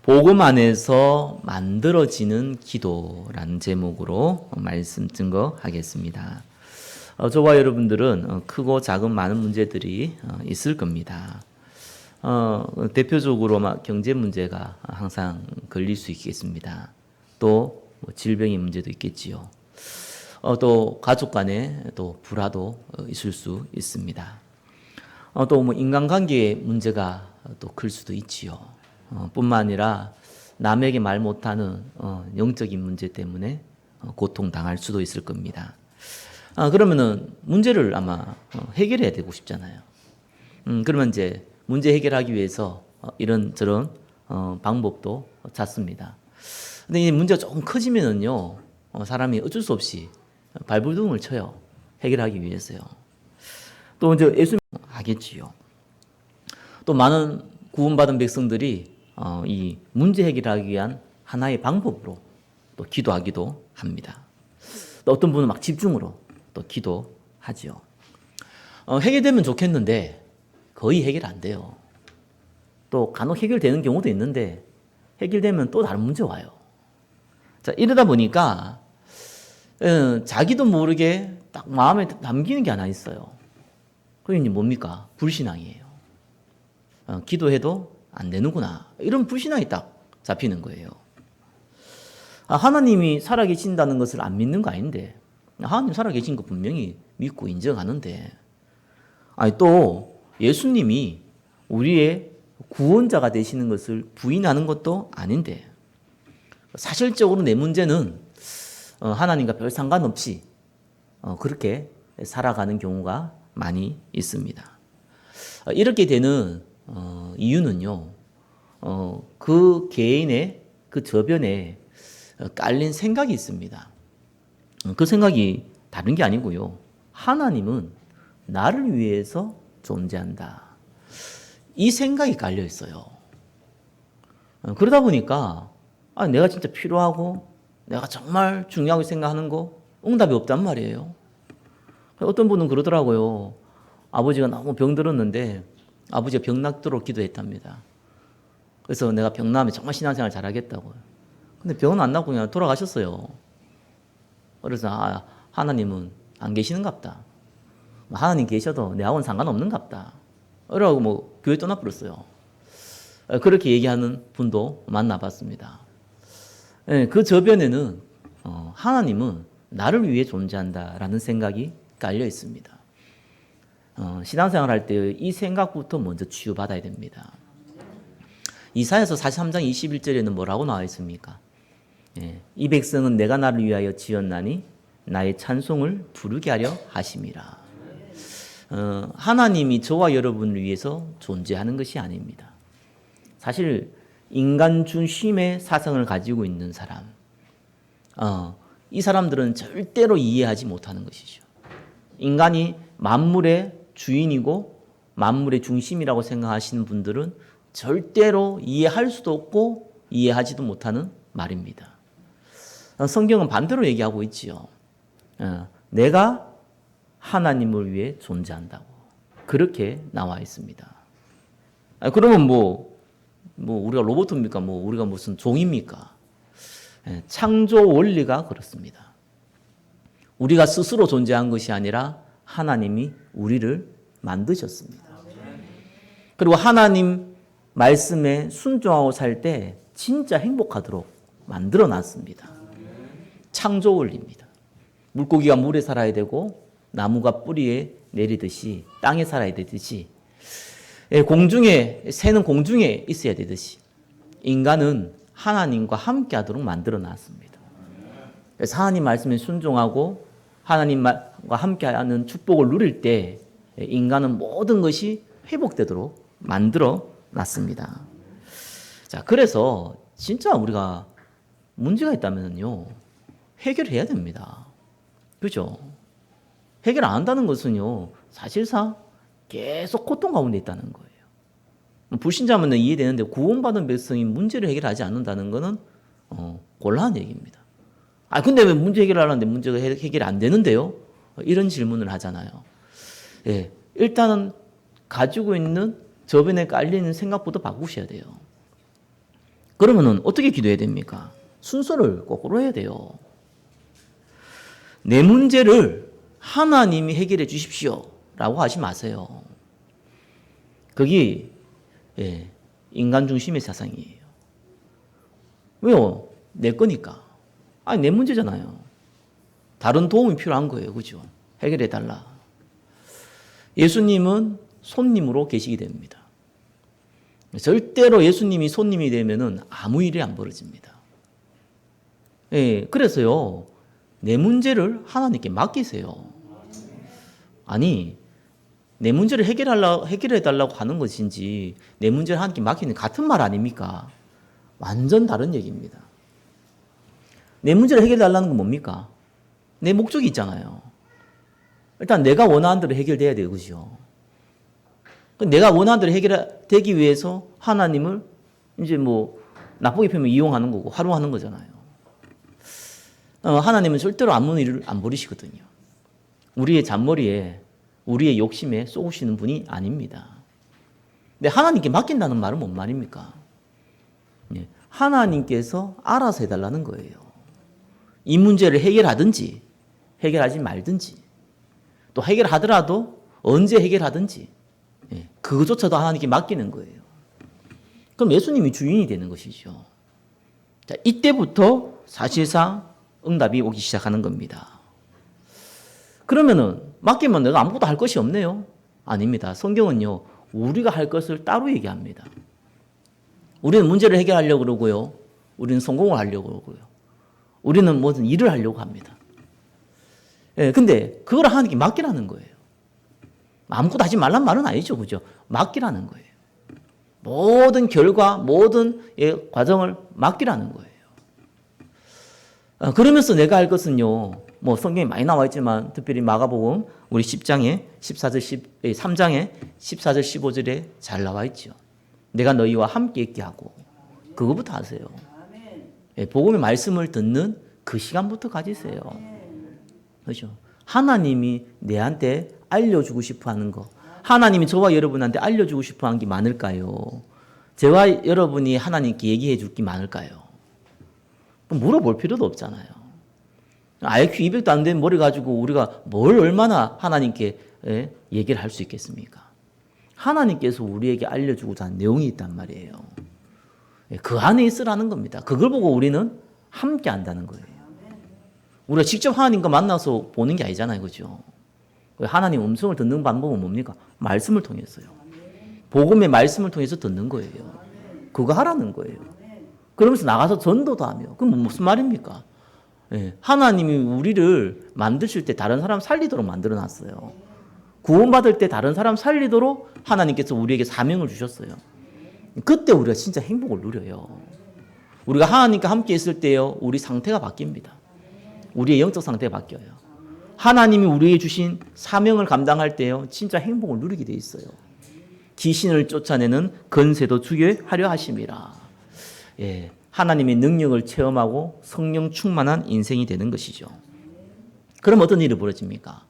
복음 안에서 만들어지는 기도라는 제목으로 말씀 증거하겠습니다. 저와 여러분들은 크고 작은 많은 문제들이 있을 겁니다. 대표적으로 경제 문제가 항상 걸릴 수 있겠습니다. 또 질병의 문제도 있겠지요. 또 가족 간에 또 불화도 있을 수 있습니다. 또 인간관계의 문제가 또 클 수도 있지요. 뿐만 아니라 남에게 말 못하는 영적인 문제 때문에 고통당할 수도 있을 겁니다. 그러면은 문제를 아마 해결해야 되고 싶잖아요. 그러면 이제 문제 해결하기 위해서 이런저런 방법도 찾습니다. 근데 이 문제가 조금 커지면은요, 사람이 어쩔 수 없이 발버둥을 쳐요. 해결하기 위해서요. 또 이제 예수님 하겠지요. 또 많은 구원받은 백성들이 이 문제 해결하기 위한 하나의 방법으로 또 기도하기도 합니다. 또 어떤 분은 막 집중으로 또 기도하죠. 해결되면 좋겠는데 거의 해결 안 돼요. 또 간혹 해결되는 경우도 있는데 해결되면 또 다른 문제 와요. 자, 이러다 보니까 자기도 모르게 딱 마음에 담기는 게 하나 있어요. 그게 이제 뭡니까? 불신앙이에요. 기도해도 안 되는구나. 이런 불신앙이 딱 잡히는 거예요. 하나님이 살아계신다는 것을 안 믿는 거 아닌데, 하나님 살아계신 거 분명히 믿고 인정하는데, 또 예수님이 우리의 구원자가 되시는 것을 부인하는 것도 아닌데, 사실적으로 내 문제는 하나님과 별 상관없이 그렇게 살아가는 경우가 많이 있습니다. 이렇게 되는 이유는요, 그 개인의 그 저변에 깔린 생각이 있습니다. 그 생각이 다른 게 아니고요. 하나님은 나를 위해서 존재한다. 이 생각이 깔려 있어요. 그러다 보니까 내가 진짜 필요하고 내가 정말 중요하게 생각하는 거 응답이 없단 말이에요. 어떤 분은 그러더라고요. 아버지가 너무 병들었는데 아버지가 병 낫도록 기도했답니다. 그래서 내가 병 나면 정말 신앙생활 잘하겠다고요. 근데 병은 안 낫고 그냥 돌아가셨어요. 그래서 하나님은 안 계시는갑다. 하나님 계셔도 내하고는 상관없는갑다. 이러고 교회 떠나버렸어요. 그렇게 얘기하는 분도 만나봤습니다. 그 저변에는 하나님은 나를 위해 존재한다라는 생각이 깔려 있습니다. 신앙생활 할 때 이 생각부터 먼저 치유받아야 됩니다. 이사야서 43장 21절에는 뭐라고 나와 있습니까? 이 백성은 내가 나를 위하여 지었나니 나의 찬송을 부르게 하려 하심이라. 하나님이 저와 여러분을 위해서 존재하는 것이 아닙니다. 사실 인간 중심의 사상을 가지고 있는 사람, 이 사람들은 절대로 이해하지 못하는 것이죠. 인간이 만물의 주인이고 만물의 중심이라고 생각하시는 분들은 절대로 이해할 수도 없고 이해하지도 못하는 말입니다. 성경은 반대로 얘기하고 있지요. 내가 하나님을 위해 존재한다고 그렇게 나와 있습니다. 그러면 우리가 로봇입니까? 우리가 무슨 종입니까? 창조 원리가 그렇습니다. 우리가 스스로 존재한 것이 아니라 하나님이 우리를 만드셨습니다. 그리고 하나님 말씀에 순종하고 살 때 진짜 행복하도록 만들어 놨습니다. 창조 원리입니다. 물고기가 물에 살아야 되고 나무가 뿌리에 내리듯이 땅에 살아야 되듯이 새는 공중에 있어야 되듯이 인간은 하나님과 함께 하도록 만들어 놨습니다. 그래서 하나님 말씀에 순종하고 하나님과 함께하는 축복을 누릴 때 인간은 모든 것이 회복되도록 만들어 놨습니다. 자, 그래서 진짜 우리가 문제가 있다면요, 해결해야 됩니다. 그죠? 해결 안 한다는 것은요, 사실상 계속 고통 가운데 있다는 거예요. 불신자면 이해되는데 구원받은 백성이 문제를 해결하지 않는다는 것은 곤란한 얘기입니다. 근데 왜 문제 해결하려는데 문제가 해결이 안 되는데요? 이런 질문을 하잖아요. 일단은 가지고 있는 저변에 깔리는 생각부터 바꾸셔야 돼요. 그러면은 어떻게 기도해야 됩니까? 순서를 거꾸로 해야 돼요. 내 문제를 하나님이 해결해 주십시오 라고 하지 마세요. 그게 인간 중심의 세상이에요. 왜요? 내 거니까. 아니, 내 문제잖아요. 다른 도움이 필요한 거예요. 그죠? 해결해 달라. 예수님은 손님으로 계시게 됩니다. 절대로 예수님이 손님이 되면은 아무 일이 안 벌어집니다. 그래서요, 내 문제를 하나님께 맡기세요. 아니, 내 문제를 해결해 달라고 하는 것인지, 내 문제를 하나님께 맡기는 같은 말 아닙니까? 완전 다른 얘기입니다. 내 문제를 해결해 달라는 건 뭡니까? 내 목적이 있잖아요. 일단 내가 원하는 대로 해결돼야 돼요. 그죠? 내가 원하는 대로 해결되기 위해서 하나님을 이제 뭐 나쁘게 표현하면 이용하는 거고 활용하는 거잖아요. 하나님은 절대로 아무 일을 안 버리시거든요. 우리의 잔머리에 우리의 욕심에 쏘시는 분이 아닙니다. 근데 하나님께 맡긴다는 말은 뭔 말입니까? 하나님께서 알아서 해달라는 거예요. 이 문제를 해결하든지 해결하지 말든지 또 해결하더라도 언제 해결하든지 그것조차도 하나님께 맡기는 거예요. 그럼 예수님이 주인이 되는 것이죠. 자, 이때부터 사실상 응답이 오기 시작하는 겁니다. 그러면은 맡기면 내가 아무것도 할 것이 없네요? 아닙니다. 성경은요, 우리가 할 것을 따로 얘기합니다. 우리는 문제를 해결하려고 그러고요. 우리는 성공을 하려고 그러고요. 우리는 무슨 일을 하려고 합니다. 근데 그걸 하나님께 맡기라는 거예요. 아무것도 하지 말란 말은 아니죠. 그죠? 맡기라는 거예요. 모든 결과, 모든 과정을 맡기라는 거예요. 그러면서 내가 할 것은요, 뭐 성경에 많이 나와 있지만 특별히 마가복음 우리 10장에 3장에 14절 15절에 잘 나와 있죠. 내가 너희와 함께 있게 하고 그거부터 하세요. 복음의 말씀을 듣는 그 시간부터 가지세요. 그렇죠? 하나님이 내한테 알려주고 싶어 하는 거, 하나님이 저와 여러분한테 알려주고 싶어 하는 게 많을까요? 저와 여러분이 하나님께 얘기해 줄 게 많을까요? 물어볼 필요도 없잖아요. IQ 200도 안 된 머리 가지고 우리가 뭘 얼마나 하나님께 얘기를 할 수 있겠습니까? 하나님께서 우리에게 알려주고자 하는 내용이 있단 말이에요. 그 안에 있으라는 겁니다. 그걸 보고 우리는 함께 한다는 거예요. 우리가 직접 하나님과 만나서 보는 게 아니잖아요. 그죠? 하나님 음성을 듣는 방법은 뭡니까? 말씀을 통해서요. 복음의 말씀을 통해서 듣는 거예요. 그거 하라는 거예요. 그러면서 나가서 전도도 하며. 그럼 무슨 말입니까? 하나님이 우리를 만드실 때 다른 사람 살리도록 만들어 놨어요. 구원받을 때 다른 사람 살리도록 하나님께서 우리에게 사명을 주셨어요. 그때 우리가 진짜 행복을 누려요. 우리가 하나님과 함께 있을 때요, 우리 상태가 바뀝니다. 우리의 영적 상태가 바뀌어요. 하나님이 우리에게 주신 사명을 감당할 때요, 진짜 행복을 누리게 돼 있어요. 귀신을 쫓아내는 건세도 주게 하려 하심이라. 하나님의 능력을 체험하고 성령 충만한 인생이 되는 것이죠. 그럼 어떤 일이 벌어집니까?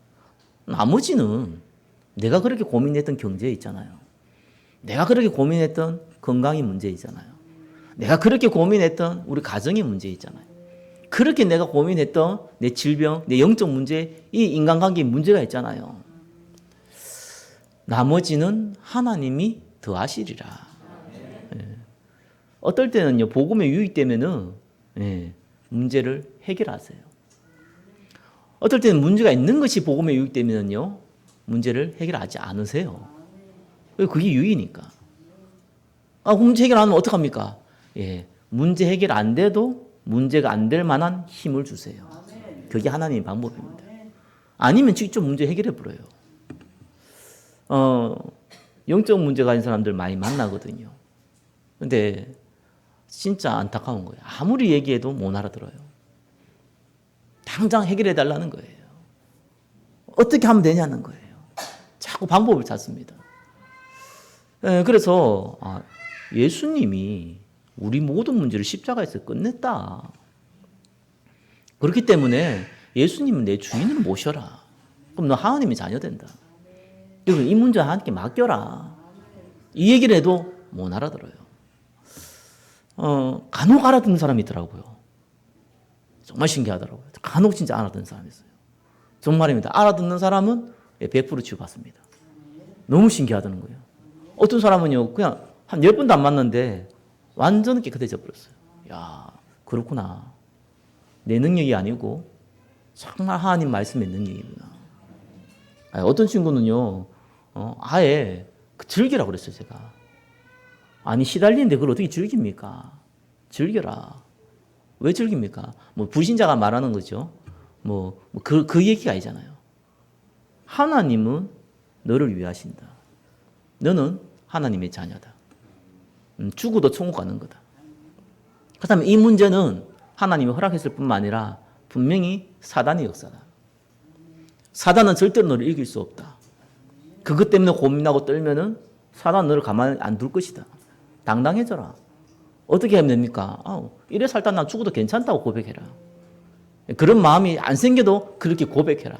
나머지는 내가 그렇게 고민했던 경제 있잖아요. 내가 그렇게 고민했던 건강의 문제 있잖아요. 내가 그렇게 고민했던 우리 가정의 문제 있잖아요. 그렇게 내가 고민했던 내 질병, 내 영적 문제, 이 인간관계의 문제가 있잖아요. 나머지는 하나님이 더하시리라. 어떨 때는요, 복음에 유익되면은 문제를 해결하세요. 어떨 때는 문제가 있는 것이 복음에 유익되면요, 문제를 해결하지 않으세요. 그게 유익이니까. 문제 해결 안 하면 어떡합니까? 문제 해결 안 돼도 문제가 안 될 만한 힘을 주세요. 그게 하나님의 방법입니다. 아니면 직접 문제 해결해 버려요. 영적 문제 가진 사람들 많이 만나거든요. 근데 진짜 안타까운 거예요. 아무리 얘기해도 못 알아들어요. 당장 해결해 달라는 거예요. 어떻게 하면 되냐는 거예요. 자꾸 방법을 찾습니다. 그래서 예수님이 우리 모든 문제를 십자가에서 끝냈다. 그렇기 때문에 예수님은 내 주인을 모셔라. 그럼 너 하나님의 자녀 된다. 그리고 이 문제 하나님께 맡겨라. 이 얘기를 해도 못 알아들어요. 간혹 알아듣는 사람이 있더라고요. 정말 신기하더라고요. 간혹 진짜 알아듣는 사람이 있어요. 정말입니다. 알아듣는 사람은 100% 치유받습니다. 너무 신기하다는 거예요. 어떤 사람은요, 그냥 한 10번도 안 만났는데 완전 깨끗해져 버렸어요. 야, 그렇구나. 내 능력이 아니고 정말 하나님 말씀의 능력이구나. 어떤 친구는요, 아예 즐기라고 그랬어요, 제가. 아니, 시달리는데 그걸 어떻게 즐깁니까? 즐겨라. 왜 즐깁니까? 뭐, 불신자가 말하는 거죠. 그 얘기가 아니잖아요. 하나님은 너를 위하신다. 너는 하나님의 자녀다. 죽어도 천국 가는 거다. 그 다음에 이 문제는 하나님이 허락했을 뿐만 아니라 분명히 사단의 역사다. 사단은 절대로 너를 이길 수 없다. 그것 때문에 고민하고 떨면은 사단은 너를 가만히 안 둘 것이다. 당당해져라. 어떻게 하면 됩니까? 이래 살다 난 죽어도 괜찮다고 고백해라. 그런 마음이 안 생겨도 그렇게 고백해라.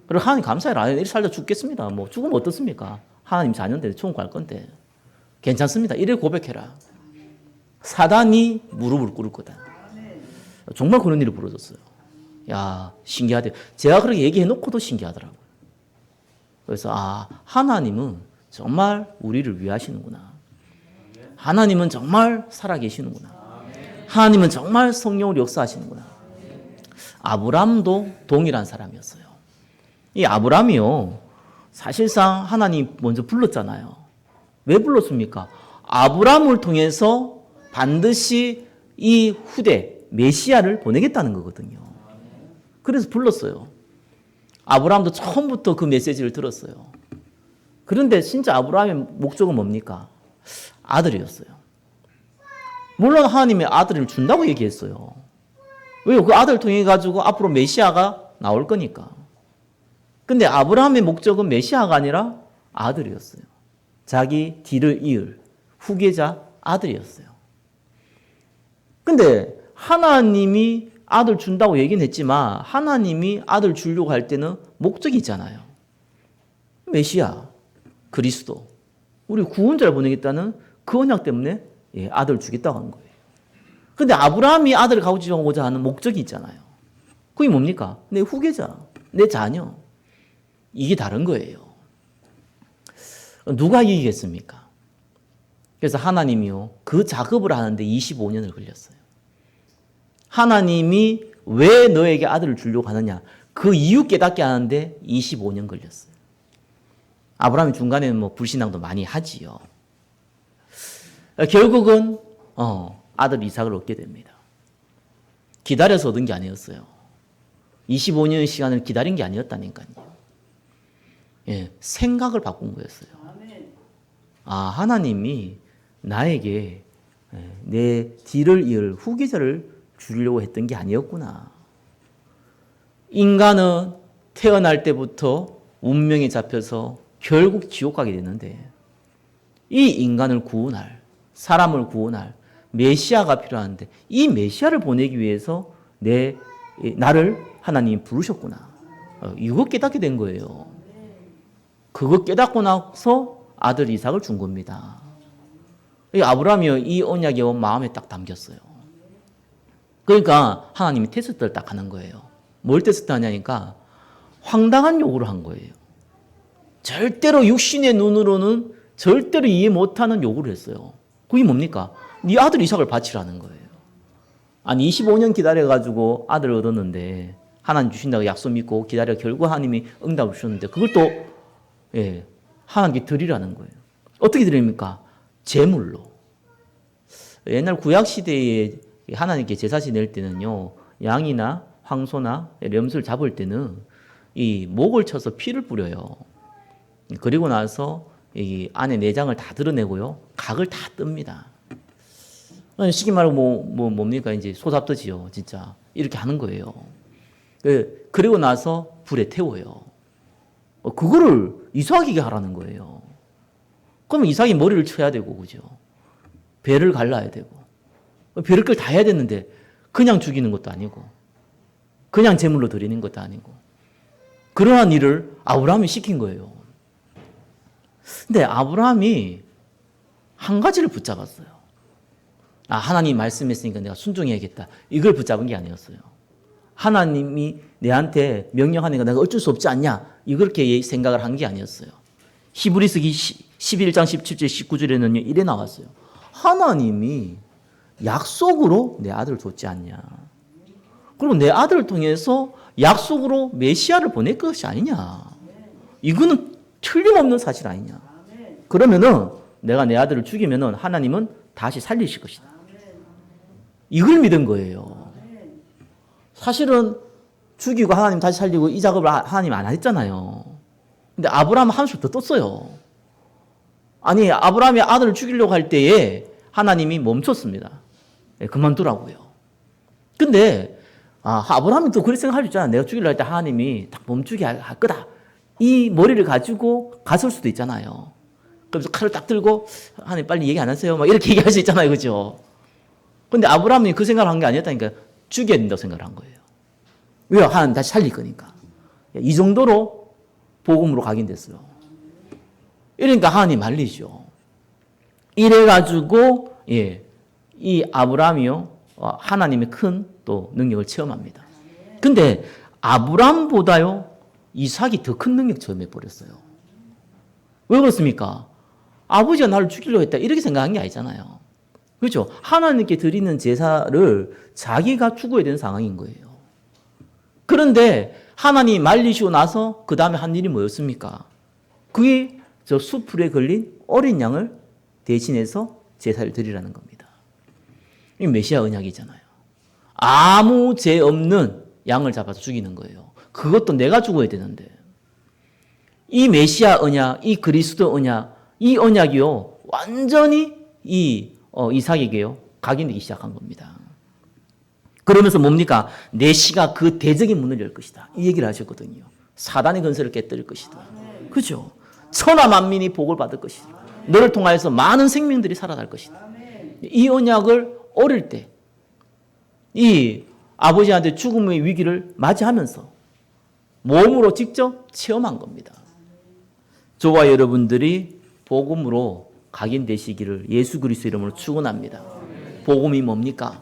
그리고 하나님 감사해라. 이래 살다 죽겠습니다. 뭐 죽으면 어떻습니까? 하나님 자녀인데 천국 갈 건데. 괜찮습니다. 이래 고백해라. 사단이 무릎을 꿇을 거다. 정말 그런 일이 벌어졌어요. 야, 신기하대요. 제가 그렇게 얘기해 놓고도 신기하더라고요. 그래서 하나님은 정말 우리를 위하시는구나. 하나님은 정말 살아계시는구나. 하나님은 정말 성령으로 역사하시는구나. 아브람도 동일한 사람이었어요. 이 아브람이요, 사실상 하나님 먼저 불렀잖아요. 왜 불렀습니까? 아브람을 통해서 반드시 이 후대 메시아를 보내겠다는 거거든요. 그래서 불렀어요. 아브라함도 처음부터 그 메시지를 들었어요. 그런데 진짜 아브라함의 목적은 뭡니까? 아들이었어요. 물론 하나님의 아들을 준다고 얘기했어요. 왜요? 그 아들을 통해 가지고 앞으로 메시아가 나올 거니까. 근데 아브라함의 목적은 메시아가 아니라 아들이었어요. 자기 뒤를 이을 후계자 아들이었어요. 근데 하나님이 아들 준다고 얘기는 했지만 하나님이 아들 주려고 할 때는 목적이 있잖아요. 메시아, 그리스도, 우리 구원자를 보내겠다는 그 언약 때문에 아들 주겠다고 한 거예요. 근데 아브라함이 아들을 가지고자 하는 목적이 있잖아요. 그게 뭡니까? 내 후계자, 내 자녀. 이게 다른 거예요. 누가 이기겠습니까? 그래서 하나님이요, 그 작업을 하는데 25년을 걸렸어요. 하나님이 왜 너에게 아들을 주려고 하느냐, 그 이유 깨닫게 하는데 25년 걸렸어요. 아브라함이 중간에는 뭐 불신앙도 많이 하지요. 결국은 아들 이삭을 얻게 됩니다. 기다려서 얻은 게 아니었어요. 25년의 시간을 기다린 게 아니었다니까요. 생각을 바꾼 거였어요. 하나님이 나에게 내 뒤를 이을 후계자를 주려고 했던 게 아니었구나. 인간은 태어날 때부터 운명에 잡혀서 결국 지옥 가게 되는데 이 인간을 구원할, 사람을 구원할 메시아가 필요한데 이 메시아를 보내기 위해서 나를 하나님이 부르셨구나. 이거 깨닫게 된 거예요. 그거 깨닫고 나서 아들 이삭을 준 겁니다. 아브라함이 이 언약이 마음에 딱 담겼어요. 그러니까 하나님이 테스트를 딱 하는 거예요. 뭘 테스트 하냐니까 황당한 요구를 한 거예요. 절대로 육신의 눈으로는 절대로 이해 못하는 요구를 했어요. 그게 뭡니까? 네 아들 이삭을 바치라는 거예요. 아니 25년 기다려가지고 아들을 얻었는데 하나님 주신다고 약속 믿고 기다려 결국 하나님이 응답을 주셨는데 그걸 또 하나님께 드리라는 거예요. 어떻게 드립니까? 제물로. 옛날 구약시대에 하나님께 제사 지낼 때는요, 양이나 황소나 염소를 잡을 때는 이 목을 쳐서 피를 뿌려요. 그리고 나서 이 안에 내장을 다 드러내고요, 각을 다 뜹니다. 쉽게 말하면 뭡니까? 이제 소 잡듯이요, 진짜. 이렇게 하는 거예요. 그리고 나서 불에 태워요. 그거를 이삭에게 하라는 거예요. 그러면 이삭이 머리를 쳐야 되고, 그죠? 배를 갈라야 되고, 별걸 다 해야 되는데, 그냥 죽이는 것도 아니고, 그냥 제물로 드리는 것도 아니고, 그러한 일을 아브라함이 시킨 거예요. 근데 아브라함이 한 가지를 붙잡았어요. 하나님 말씀했으니까 내가 순종해야겠다. 이걸 붙잡은 게 아니었어요. 하나님이 내한테 명령하니까 내가 어쩔 수 없지 않냐. 이렇게 생각을 한 게 아니었어요. 히브리서기 11장 17절 19절에는요. 이래 나왔어요. 하나님이 약속으로 내 아들을 줬지 않냐. 그리고 내 아들을 통해서 약속으로 메시아를 보낼 것이 아니냐. 이거는 틀림없는 사실 아니냐. 그러면은 내가 내 아들을 죽이면은 하나님은 다시 살리실 것이다. 이걸 믿은 거예요. 사실은 죽이고 하나님 다시 살리고 이 작업을 하나님 안 했잖아요. 근데 아브라함은 한술 더 떴어요. 아니, 아브라함이 아들을 죽이려고 할 때에 하나님이 멈췄습니다. 그만두라고요. 근데 아브라함이 또 그렇게 생각할 수 있잖아. 내가 죽이려고 할 때 하나님이 딱 멈추게 할 거다. 이 머리를 가지고 갔을 수도 있잖아요. 그래서 칼을 딱 들고 하나님 빨리 얘기 안 하세요. 막 이렇게 얘기할 수 있잖아요. 그죠? 근데 아브라함이 그 생각을 한 게 아니었다니까. 죽여야 된다고 생각을 한 거예요. 왜요? 하나님 다시 살릴 거니까. 이 정도로 복음으로 각인됐어요. 이러니까 하나님 말리죠. 이래가지고 이 아브라함이요 하나님의 큰 또 능력을 체험합니다. 근데 아브라함보다요 이삭이 더 큰 능력 체험해 버렸어요. 왜 그렇습니까? 아버지가 나를 죽이려고 했다 이렇게 생각한 게 아니잖아요. 그렇죠? 하나님께 드리는 제사를 자기가 죽어야 되는 상황인 거예요. 그런데 하나님이 말리시고 나서 그 다음에 한 일이 뭐였습니까? 그게 저 수풀에 걸린 어린 양을 대신해서 제사를 드리라는 겁니다. 이 메시아 언약이잖아요. 아무 죄 없는 양을 잡아서 죽이는 거예요. 그것도 내가 죽어야 되는데. 이 메시아 언약, 이 그리스도 언약, 이 언약이요 완전히 이 이삭에게요 각인되기 시작한 겁니다. 그러면서 뭡니까? 내 씨가 그 대적의 문을 열 것이다. 이 얘기를 하셨거든요. 사단의 근세를 깨뜨릴 것이다. 그죠? 천하 만민이 복을 받을 것이다. 너를 통하여서 많은 생명들이 살아날 것이다. 이 언약을 어릴 때 이 아버지한테 죽음의 위기를 맞이하면서 몸으로 직접 체험한 겁니다. 저와 여러분들이 복음으로 각인되시기를 예수 그리스도 이름으로 축원합니다. 복음이 뭡니까?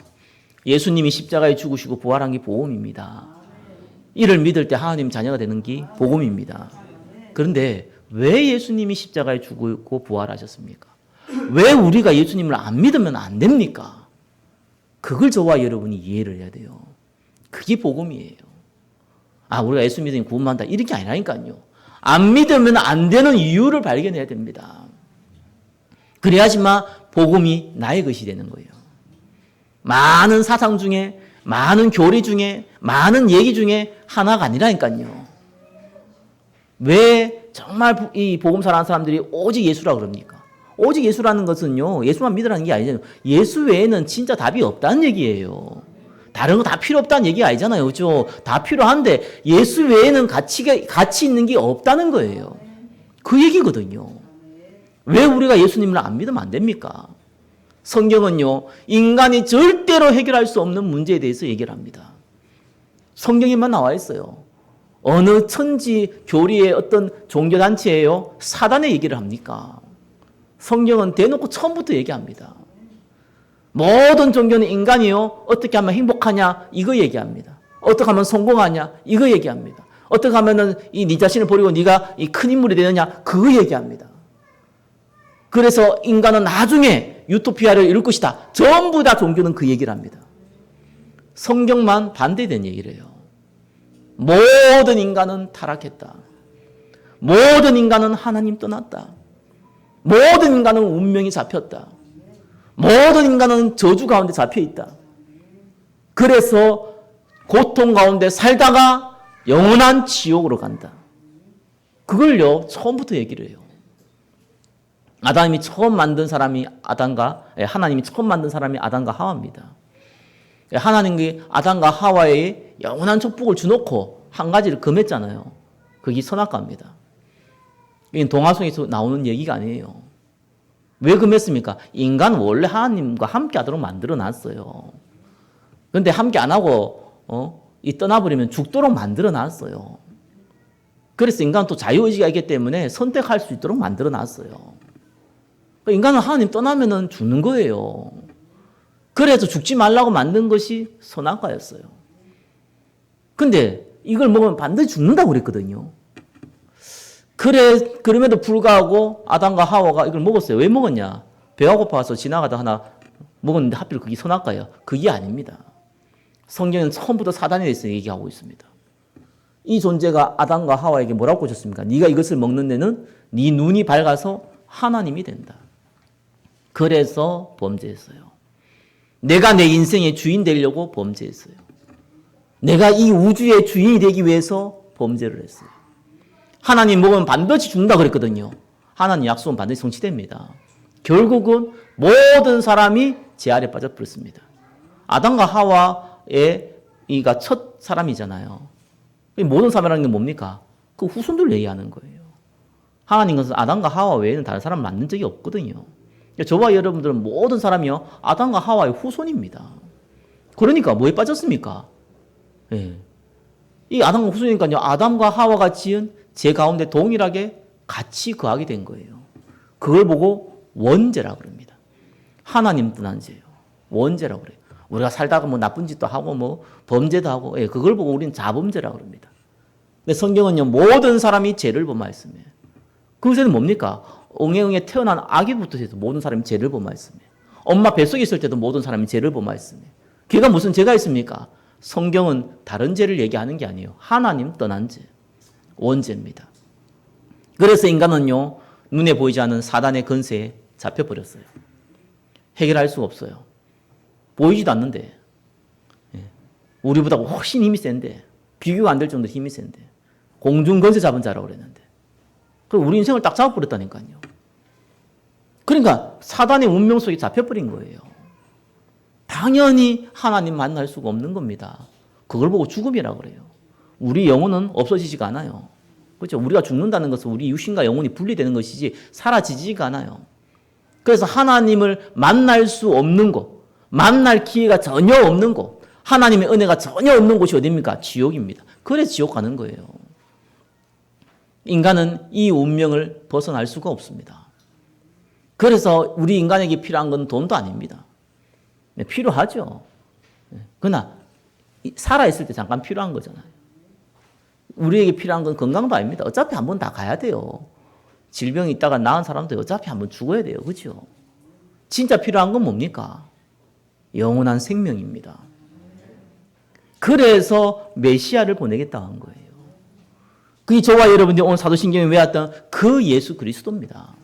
예수님이 십자가에 죽으시고 부활한 게 복음입니다. 이를 믿을 때 하나님 자녀가 되는 게 복음입니다. 그런데 왜 예수님이 십자가에 죽고 부활하셨습니까? 왜 우리가 예수님을 안 믿으면 안 됩니까? 그걸 저와 여러분이 이해를 해야 돼요. 그게 복음이에요. 우리가 예수 믿으면 구원받는다 이렇게 아니라니까요. 안 믿으면 안 되는 이유를 발견해야 됩니다. 그래야지만 복음이 나의 것이 되는 거예요. 많은 사상 중에, 많은 교리 중에, 많은 얘기 중에 하나가 아니라니까요. 왜 정말 이 복음 사랑하는 사람들이 오직 예수라고 그럽니까? 오직 예수라는 것은요, 예수만 믿으라는 게 아니잖아요. 예수 외에는 진짜 답이 없다는 얘기예요. 다른 거 다 필요 없다는 얘기가 아니잖아요. 그죠? 다 필요한데 예수 외에는 가치 있는 게 없다는 거예요. 그 얘기거든요. 왜 우리가 예수님을 안 믿으면 안 됩니까? 성경은요, 인간이 절대로 해결할 수 없는 문제에 대해서 얘기를 합니다. 성경에만 나와 있어요. 어느 천지 교리의 어떤 종교단체예요? 사단의 얘기를 합니까? 성경은 대놓고 처음부터 얘기합니다. 모든 종교는 인간이요, 어떻게 하면 행복하냐, 이거 얘기합니다. 어떻게 하면 성공하냐, 이거 얘기합니다. 어떻게 하면은 네 자신을 버리고 네가 이 큰 인물이 되느냐, 그거 얘기합니다. 그래서 인간은 나중에 유토피아를 이룰 것이다. 전부 다 종교는 그 얘기를 합니다. 성경만 반대된 얘기를 해요. 모든 인간은 타락했다. 모든 인간은 하나님 떠났다. 모든 인간은 운명이 잡혔다. 모든 인간은 저주 가운데 잡혀있다. 그래서 고통 가운데 살다가 영원한 지옥으로 간다. 그걸요 처음부터 얘기를 해요. 하나님이 처음 만든 사람이 아담과 하와입니다. 하나님이 아담과 하와에 영원한 축복을 주놓고 한 가지를 금했잖아요. 그게 선악과입니다. 이건 동화송에서 나오는 얘기가 아니에요. 왜 금했습니까? 인간은 원래 하나님과 함께 하도록 만들어 놨어요. 그런데 함께 안 하고 떠나버리면 죽도록 만들어 놨어요. 그래서 인간은 또 자유의지가 있기 때문에 선택할 수 있도록 만들어 놨어요. 인간은 하나님 떠나면은 죽는 거예요. 그래서 죽지 말라고 만든 것이 선악과였어요. 근데 이걸 먹으면 반드시 죽는다고 그랬거든요. 그럼에도 불구하고 아담과 하와가 이걸 먹었어요. 왜 먹었냐? 배가 고파서 지나가다 하나 먹었는데 하필 그게 선악과예요. 그게 아닙니다. 성경은 처음부터 사단에 대해서 얘기하고 있습니다. 이 존재가 아담과 하와에게 뭐라고 하셨습니까? 네가 이것을 먹는 데는 네 눈이 밝아서 하나님이 된다. 그래서 범죄했어요. 내가 내 인생의 주인 되려고 범죄했어요. 내가 이 우주의 주인이 되기 위해서 범죄를 했어요. 하나님 먹으면 반드시 죽는다 그랬거든요. 하나님 약속은 반드시 성취됩니다. 결국은 모든 사람이 제 아래 빠져버렸습니다. 아담과 하와의 이가 첫 사람이잖아요. 모든 사람이라는 게 뭡니까? 그 후손들 얘기하는 거예요. 하나님은 아담과 하와 외에는 다른 사람 만든 적이 없거든요. 저와 여러분들은 모든 사람이요 아담과 하와의 후손입니다. 그러니까 뭐에 빠졌습니까? 예. 이 아담과 후손이니까요. 아담과 하와가 지은 제 가운데 동일하게 같이 거하게 된 거예요. 그걸 보고 원죄라고 그럽니다. 하나님 떠난 죄예요. 원죄라고 그래요. 우리가 살다가 뭐 나쁜 짓도 하고 뭐 범죄도 하고, 예, 그걸 보고 우리는 자범죄라고 그럽니다. 근데 성경은요, 모든 사람이 죄를 범하였으며, 그것은 뭡니까? 엉엉에 태어난 아기부터 해서 모든 사람이 죄를 범하였으며, 엄마 뱃속에 있을 때도 모든 사람이 죄를 범하였으며, 걔가 무슨 죄가 있습니까? 성경은 다른 죄를 얘기하는 게 아니에요. 하나님 떠난 죄, 원죄입니다. 그래서 인간은요, 눈에 보이지 않는 사단의 건세에 잡혀버렸어요. 해결할 수가 없어요. 보이지도 않는데, 우리보다 훨씬 힘이 센데, 비교가 안 될 정도로 힘이 센데, 공중 건세 잡은 자라고 그랬는데, 우리 인생을 딱 잡아버렸다니까요. 그러니까 사단의 운명 속에 잡혀버린 거예요. 당연히 하나님 만날 수가 없는 겁니다. 그걸 보고 죽음이라고 그래요. 우리 영혼은 없어지지가 않아요. 그렇죠? 우리가 죽는다는 것은 우리 육신과 영혼이 분리되는 것이지 사라지지가 않아요. 그래서 하나님을 만날 수 없는 곳, 만날 기회가 전혀 없는 곳, 하나님의 은혜가 전혀 없는 곳이 어디입니까? 지옥입니다. 그래서 지옥 가는 거예요. 인간은 이 운명을 벗어날 수가 없습니다. 그래서 우리 인간에게 필요한 건 돈도 아닙니다. 필요하죠. 그러나 살아있을 때 잠깐 필요한 거잖아요. 우리에게 필요한 건 건강도 아닙니다. 어차피 한 번 다 가야 돼요. 질병이 있다가 나은 사람도 어차피 한 번 죽어야 돼요. 그렇죠? 진짜 필요한 건 뭡니까? 영원한 생명입니다. 그래서 메시아를 보내겠다고 한 거예요. 그게 저와 여러분들이 오늘 사도신경에 외웠던 그 예수 그리스도입니다.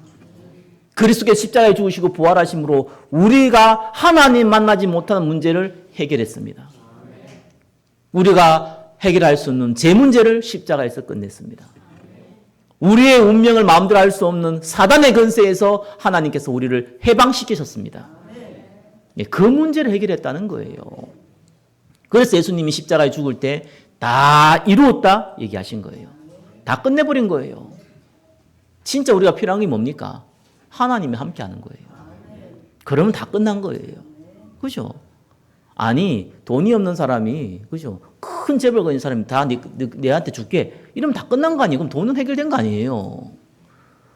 그리스도께서 십자가에 죽으시고 부활하심으로 우리가 하나님 만나지 못하는 문제를 해결했습니다. 우리가 해결할 수 없는 제 문제를 십자가에서 끝냈습니다. 우리의 운명을 마음대로 할 수 없는 사단의 근세에서 하나님께서 우리를 해방시키셨습니다. 그 문제를 해결했다는 거예요. 그래서 예수님이 십자가에 죽을 때 다 이루었다 얘기하신 거예요. 다 끝내버린 거예요. 진짜 우리가 필요한 게 뭡니까? 하나님이 함께하는 거예요. 그러면 다 끝난 거예요. 그죠? 아니, 돈이 없는 사람이, 그죠? 큰 재벌 가진 사람이 다 내한테 줄게. 이러면 다 끝난 거 아니에요? 그럼 돈은 해결된 거 아니에요?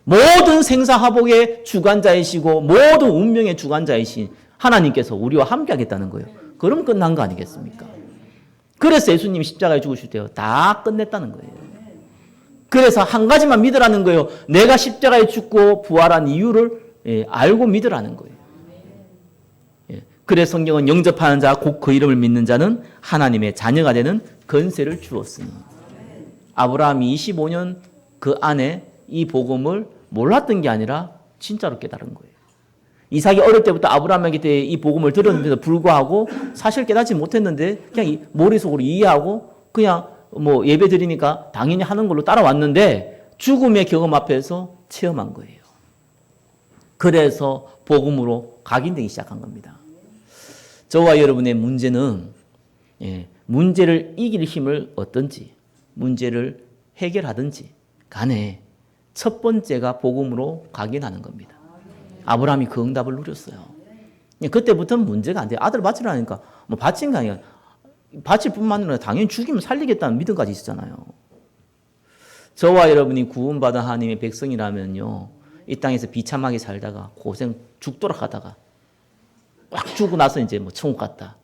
모든 생사화복의 주관자이시고 모든 운명의 주관자이신 하나님께서 우리와 함께 하겠다는 거예요. 그럼 끝난 거 아니겠습니까? 그래서 예수님이 십자가에 죽으실 때 다 끝냈다는 거예요. 그래서 한 가지만 믿으라는 거예요. 내가 십자가에 죽고 부활한 이유를 알고 믿으라는 거예요. 그래서 성경은 영접하는 자, 곧 그 이름을 믿는 자는 하나님의 자녀가 되는 권세를 주었으니. 아브라함이 25년 그 안에 이 복음을 몰랐던 게 아니라 진짜로 깨달은 거예요. 이삭이 어릴 때부터 아브라함에게 이 복음을 들었는데도 불구하고 사실 깨닫지 못했는데 그냥 머릿속으로 이해하고 그냥 뭐 예배 드리니까 당연히 하는 걸로 따라왔는데 죽음의 경험 앞에서 체험한 거예요. 그래서 복음으로 각인되기 시작한 겁니다. 저와 여러분의 문제는 문제를 이길 힘을 얻든지 문제를 해결하든지 간에 첫 번째가 복음으로 각인하는 겁니다. 아브라함이 그 응답을 누렸어요. 그때부터는 문제가 안 돼요. 아들 바치라니까 뭐 바친 게 아니라 바칠 뿐만 아니라 당연히 죽이면 살리겠다는 믿음까지 있었잖아요. 저와 여러분이 구원받은 하나님의 백성이라면요, 이 땅에서 비참하게 살다가 고생 죽도록 하다가 꽉 주고 나서 이제 뭐 천국 갔다.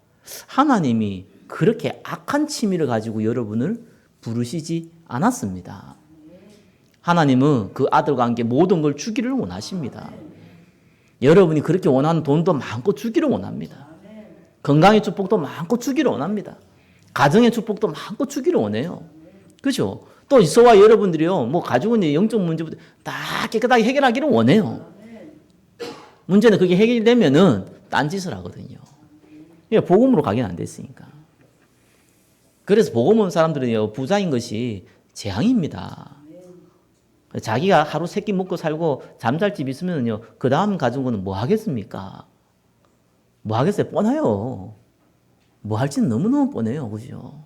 하나님이 그렇게 악한 취미를 가지고 여러분을 부르시지 않았습니다. 하나님은 그 아들과 함께 모든 걸 주기를 원하십니다. 여러분이 그렇게 원하는 돈도 마음껏 주기를 원합니다. 건강의 축복도 마음껏 주기를 원합니다. 가정의 축복도 마음껏 주기를 원해요. 그죠? 또 저와 여러분들이요, 뭐 가지고 있는 영적 문제부터 다 깨끗하게 해결하기를 원해요. 문제는 그게 해결되면은 딴짓을 하거든요. 복음으로 가긴 안 됐으니까. 그래서 복음 온 사람들은요, 부자인 것이 재앙입니다. 자기가 하루 세끼 먹고 살고 잠잘 집 있으면요, 그 다음 가진 거는 뭐 하겠습니까? 뭐 하겠어요? 뻔해요. 뭐 할지는 너무너무 뻔해요. 그죠?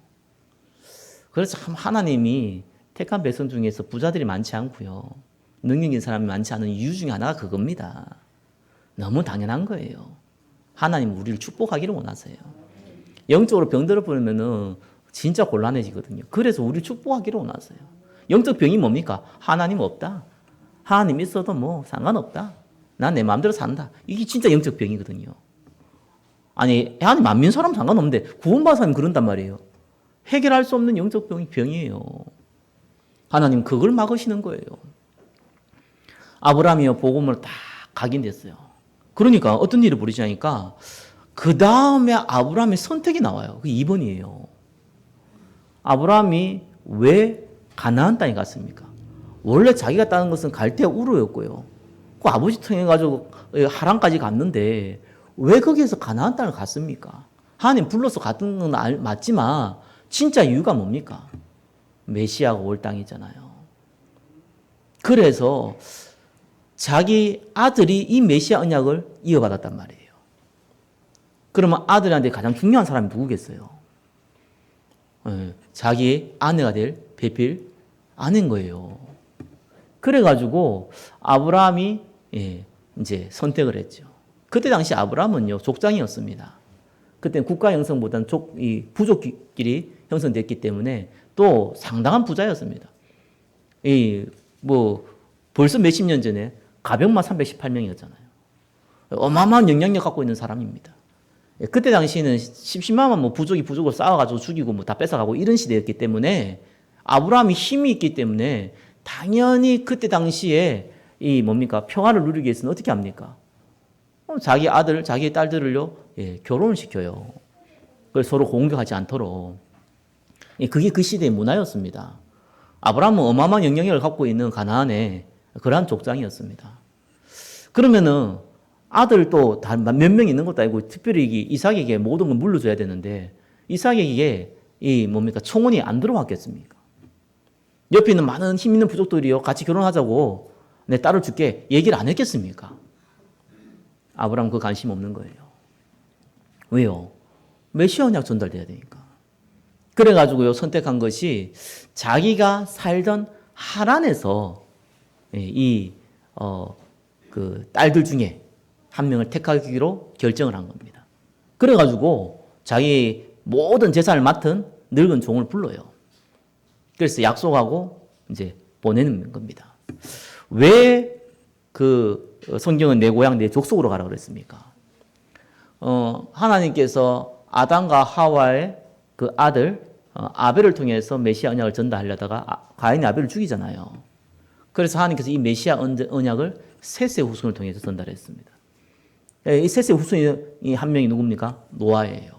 그래서 참 하나님이 택한 백성 중에서 부자들이 많지 않고요, 능력 있는 사람이 많지 않은 이유 중에 하나가 그겁니다. 너무 당연한 거예요. 하나님 우리를 축복하기를 원하세요. 영적으로 병들어 버리면은 진짜 곤란해지거든요. 그래서 우리를 축복하기를 원하세요. 영적 병이 뭡니까? 하나님 없다. 하나님 있어도 뭐 상관없다. 난 내 마음대로 산다. 이게 진짜 영적 병이거든요. 아니, 하나님 안 믿는 사람 상관없는데 구원받은 사람이 그런단 말이에요. 해결할 수 없는 영적 병이에요. 하나님 그걸 막으시는 거예요. 아브라함이요, 복음을 다 각인됐어요. 그러니까 어떤 일을 벌이시냐니까 그 다음에 아브라함의 선택이 나와요. 그 2번이에요. 아브라함이 왜 가나안 땅에 갔습니까? 원래 자기가 따는 것은 갈대아 우르였고요. 그 아버지 통해가지고 하란까지 갔는데 왜 거기에서 가나안 땅을 갔습니까? 하나님 불러서 갔던 건 맞지만 진짜 이유가 뭡니까? 메시아가 올 땅이잖아요. 그래서 자기 아들이 이 메시아 언약을 이어받았단 말이에요. 그러면 아들한테 가장 중요한 사람이 누구겠어요? 자기의 아내가 될 배필 아내인 거예요. 그래가지고 아브라함이 이제 선택을 했죠. 그때 당시 아브라함은요, 족장이었습니다. 그때 국가 형성보다는 부족끼리 형성됐기 때문에 또 상당한 부자였습니다. 벌써 몇십 년 전에 가병만 318명이었잖아요. 어마어마한 영향력 갖고 있는 사람입니다. 그때 당시에는 10만만 뭐 부족을 싸워가지고 죽이고 뭐 다 뺏어가고 이런 시대였기 때문에 아브라함이 힘이 있기 때문에 당연히 그때 당시에 평화를 누리기 위해서는 어떻게 합니까? 자기 아들, 자기 딸들을요, 결혼을 시켜요. 그래서 서로 공격하지 않도록. 그게 그 시대의 문화였습니다. 아브라함은 어마어마한 영향력을 갖고 있는 가나안의 그러한 족장이었습니다. 그러면은 아들 또 몇 명 있는 것도 아니고 특별히 이삭에게 모든 걸 물려줘야 되는데 이삭에게 청혼이 안 들어왔겠습니까? 옆에 있는 많은 힘 있는 부족들이요, 같이 결혼하자고 내 딸을 줄게 얘기를 안 했겠습니까? 아브라함 그 관심 없는 거예요. 왜요? 메시아 언약 전달돼야 되니까. 그래가지고요, 선택한 것이 자기가 살던 하란에서 그 딸들 중에 한 명을 택하기로 결정을 한 겁니다. 그래가지고 자기 모든 재산을 맡은 늙은 종을 불러요. 그래서 약속하고 이제 보내는 겁니다. 왜 그 성경은 내 고향 내 족속으로 가라 그랬습니까? 하나님께서 아담과 하와의 그 아들 아벨을 통해서 메시아 언약을 전달하려다가 가인이 아벨을 죽이잖아요. 그래서 하나님께서 이 메시아 언약을 셋의 후손을 통해서 전달했습니다. 이 셋의 후손이 한 명이 누굽니까? 노아예요.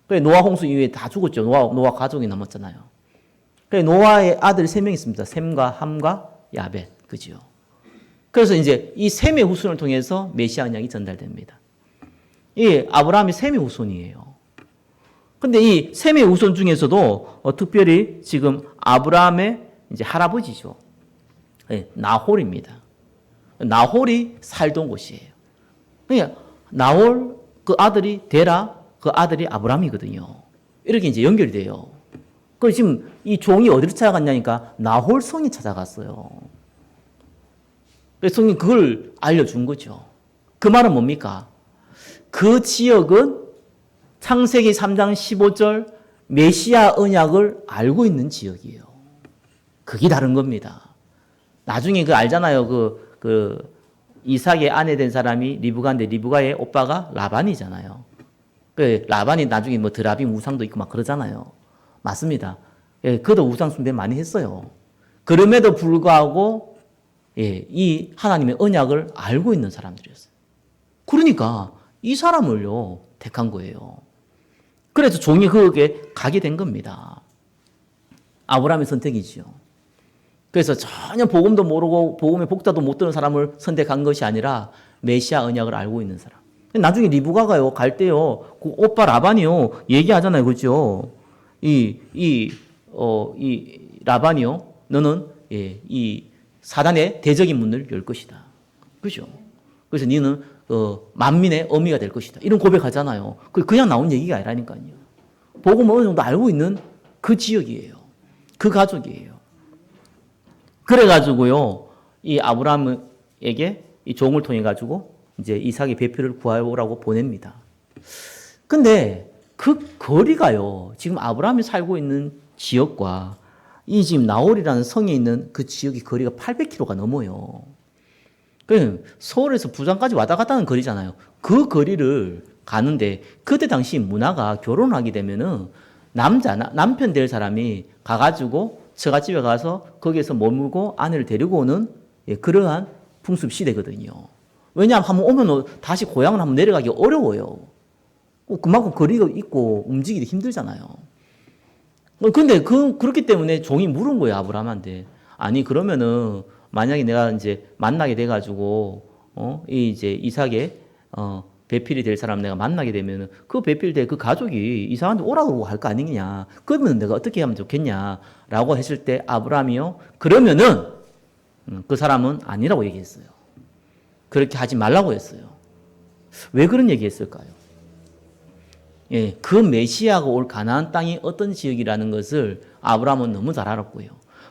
그래 노아 홍수 이후에 다 죽었죠. 노아 가족이 남았잖아요. 그래 노아의 아들 3명 있습니다. 셈과 함과 야벳, 그지요. 그래서 이제 이 셈의 후손을 통해서 메시아 언약이 전달됩니다. 이 아브라함이 셈의 후손이에요. 근데 이 셈의 후손 중에서도 특별히 지금 아브라함의 이제 할아버지죠. 나홀입니다. 나홀이 살던 곳이에요. 그러니까 나홀 그 아들이 데라 그 아들이 아브라함이거든요. 이렇게 이제 연결이 돼요. 그래서 지금 이 종이 어디로 찾아갔냐니까 나홀 성이 찾아갔어요. 그래서 성이 그걸 알려준 거죠. 그 말은 뭡니까? 그 지역은 창세기 3장 15절 메시아 언약을 알고 있는 지역이에요. 그게 다른 겁니다. 나중에 그 알잖아요. 이삭의 아내 된 사람이 리브가인데 리브가의 오빠가 라반이잖아요. 그 라반이 나중에 뭐 드라빔 우상도 있고 막 그러잖아요. 맞습니다. 예, 그도 우상 숭배 많이 했어요. 그럼에도 불구하고 예, 이 하나님의 언약을 알고 있는 사람들이었어요. 그러니까 이 사람을요 택한 거예요. 그래서 종이 그에게 가게 된 겁니다. 아브라함의 선택이지요. 그래서 전혀 복음도 모르고 복음의 복자도 못 듣는 사람을 선택한 것이 아니라 메시아 언약을 알고 있는 사람. 나중에 리브가가요 갈 때요 그 오빠 라반이요 얘기하잖아요, 그렇죠? 이 라반이요 너는 예, 이 사단의 대적인 문을 열 것이다, 그렇죠? 그래서 너는 만민의 어미가 될 것이다. 이런 고백하잖아요. 그냥 나온 얘기가 아니라니까요. 복음을 어느 정도 알고 있는 그 지역이에요. 그 가족이에요. 그래가지고요, 이 아브라함에게 이 종을 통해 가지고 이제 이삭의 배필을 구하오라고 보냅니다. 근데 그 거리가요, 지금 아브라함이 살고 있는 지역과 이 지금 나홀이라는 성에 있는 그 지역의 거리가 800km가 넘어요. 서울에서 부산까지 왔다 갔다 하는 거리잖아요. 그 거리를 가는데 그때 당시 문화가 결혼하게 되면은 남편 될 사람이 가가지고 처갓집에 가서 거기에서 머물고 아내를 데리고 오는 그러한 풍습 시대거든요. 왜냐하면 한번 오면 다시 고향을 한번 내려가기 어려워요. 그만큼 거리가 있고 움직이기 힘들잖아요. 근데 그렇기 때문에 종이 물은 거예요, 아브라함한테. 아니, 그러면은 만약에 내가 이제 만나게 돼가지고, 이제 이삭의, 배필이 될 사람 내가 만나게 되면은 그 배필 될 그 가족이 이삭한테 오라고 할 거 아니냐. 그러면 내가 어떻게 하면 좋겠냐. 라고 했을 때 아브라함이요. 그러면은 그 사람은 아니라고 얘기했어요. 그렇게 하지 말라고 했어요. 왜 그런 얘기 했을까요? 예, 그 메시아가 올 가나안 땅이 어떤 지역이라는 것을 아브라함은 너무 잘 알았고요.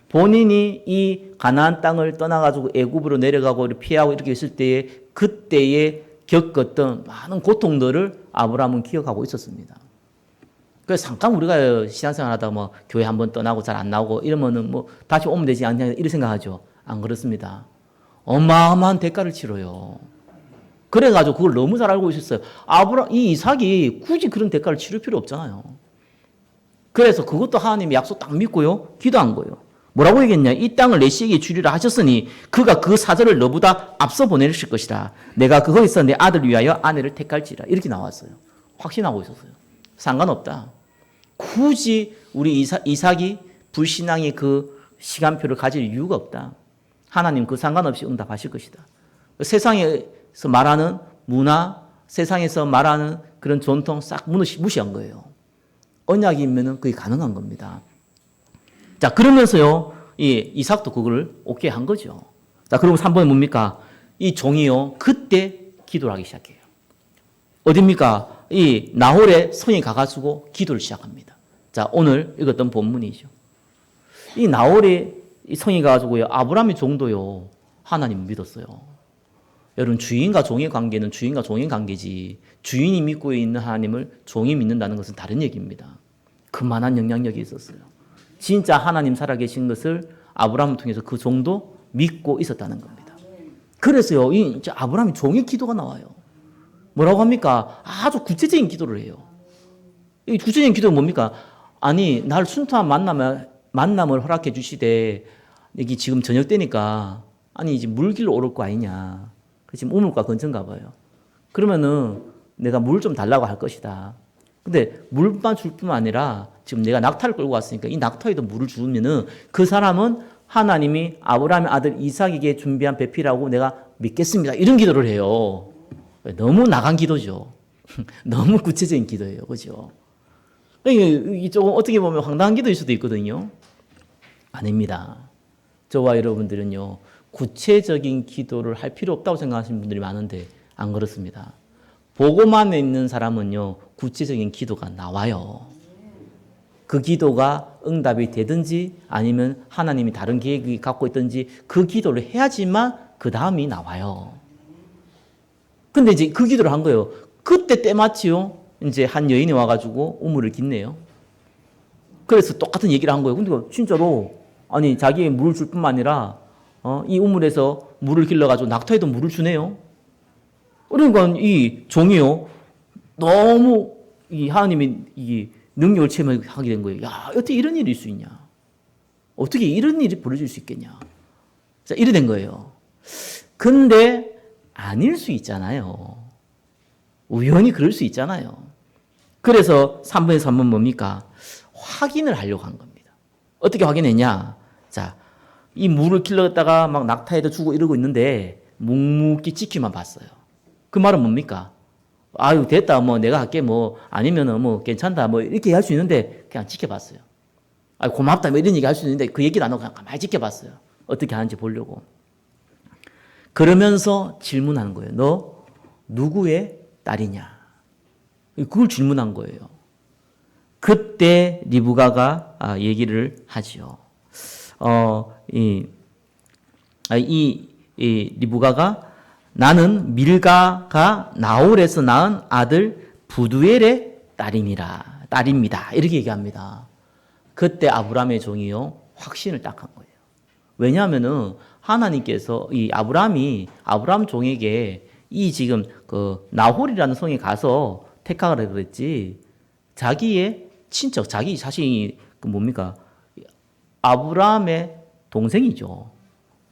본인이 이 가나안 땅을 떠나가지고 애굽으로 내려가고 피하고 이렇게 있을 때에 그때에 겪었던 많은 고통들을 아브라함은 기억하고 있었습니다. 그래서 잠깐 우리가 신앙생활 하다가 뭐 교회 한번 떠나고 잘 안 나오고 이러면은 뭐 다시 오면 되지 않냐 이렇게 생각하죠. 안 그렇습니다. 어마어마한 대가를 치러요. 그래가지고 그걸 너무 잘 알고 있었어요. 이 이삭이 굳이 그런 대가를 치를 필요 없잖아요. 그래서 그것도 하나님의 약속 딱 믿고요. 기도한 거예요. 뭐라고 얘기했냐? 이 땅을 내 씨에게 주리라 하셨으니 그가 그 사절을 너보다 앞서 보내실 것이라. 내가 그거에서 내 아들 위하여 아내를 택할지라. 이렇게 나왔어요. 확신하고 있었어요. 상관없다. 굳이 우리 이삭이 불신앙의 그 시간표를 가질 이유가 없다. 하나님 그 상관없이 응답하실 것이다. 세상에서 말하는 문화, 세상에서 말하는 그런 전통 싹 무시한 거예요. 언약이 있으면 그게 가능한 겁니다. 자, 그러면서요, 이삭도 그거를 오케이 한 거죠. 자, 그리고 3번은 뭡니까? 이 종이요, 그때 기도를 하기 시작해요. 어딥니까? 이 나홀의 성에 가가지고 기도를 시작합니다. 자, 오늘 읽었던 본문이죠. 이 나홀의 성에 가가지고요, 아브라함의 종도요, 하나님 믿었어요. 여러분, 주인과 종의 관계는 주인과 종의 관계지, 주인이 믿고 있는 하나님을 종이 믿는다는 것은 다른 얘기입니다. 그만한 영향력이 있었어요. 진짜 하나님 살아계신 것을 아브라함을 통해서 그 종도 믿고 있었다는 겁니다. 그래서요, 아브라함이 종의 기도가 나와요. 뭐라고 합니까? 아주 구체적인 기도를 해요. 이 구체적인 기도는 뭡니까? 아니, 날 순수한 만남을 허락해 주시되, 여기 지금 저녁 때니까, 아니, 이제 물길로 오를 거 아니냐. 지금 우물가 근처인가 봐요. 그러면은 내가 물 좀 달라고 할 것이다. 근데 물만 줄 뿐만 아니라 지금 내가 낙타를 끌고 왔으니까 이 낙타에도 물을 주면은 그 사람은 하나님이 아브라함의 아들 이삭에게 준비한 배필이라고 내가 믿겠습니다. 이런 기도를 해요. 너무 나간 기도죠. 너무 구체적인 기도예요. 그죠? 이게 조금 어떻게 보면 황당한 기도일 수도 있거든요. 아닙니다. 저와 여러분들은요, 구체적인 기도를 할 필요 없다고 생각하시는 분들이 많은데 안 그렇습니다. 보고만 있는 사람은요, 구체적인 기도가 나와요. 그 기도가 응답이 되든지 아니면 하나님이 다른 계획이 갖고 있든지 그 기도를 해야지만 그 다음이 나와요. 근데 이제 그 기도를 한 거예요. 그때 때마치요, 이제 한 여인이 와가지고 우물을 깃네요. 그래서 똑같은 얘기를 한 거예요. 근데 진짜로, 아니, 자기의 물을 줄 뿐만 아니라, 이 우물에서 물을 길러가지고 낙타에도 물을 주네요. 그러니까 이 종이요, 너무 이 하나님이 이 능력을 체험하게 된 거예요. 야, 어떻게 이런 일이 있을 수 있냐? 어떻게 이런 일이 벌어질 수 있겠냐? 자, 이래 된 거예요. 근데 아닐 수 있잖아요. 우연히 그럴 수 있잖아요. 그래서 3번에 3번 뭡니까? 확인을 하려고 한 겁니다. 어떻게 확인했냐? 자, 이 물을 길렀다가 막 낙타에도 주고 이러고 있는데 묵묵히 지키만 봤어요. 그 말은 뭡니까? 아유, 됐다. 뭐 내가 할게. 뭐 아니면은 뭐 괜찮다. 뭐 이렇게 할 수 있는데 그냥 지켜봤어요. 아, 고맙다. 뭐 이런 얘기 할 수 있는데 그 얘기를 안 하고 그냥 가만히 지켜봤어요. 어떻게 하는지 보려고. 그러면서 질문하는 거예요. 너 누구의 딸이냐? 그걸 질문한 거예요. 그때 리브가가 얘기를 하지요. 리브가가 나는 밀가가 나홀에서 낳은 아들 부두엘의 딸입니다. 이렇게 얘기합니다. 그때 아브라함의 종이요, 확신을 딱 한 거예요. 왜냐하면은 하나님께서 이 아브라함 종에게 이 지금 그 나홀이라는 성에 가서 택하라 그랬지, 자기의 친척, 자기 자신이 그 뭡니까? 아브라함의 동생이죠.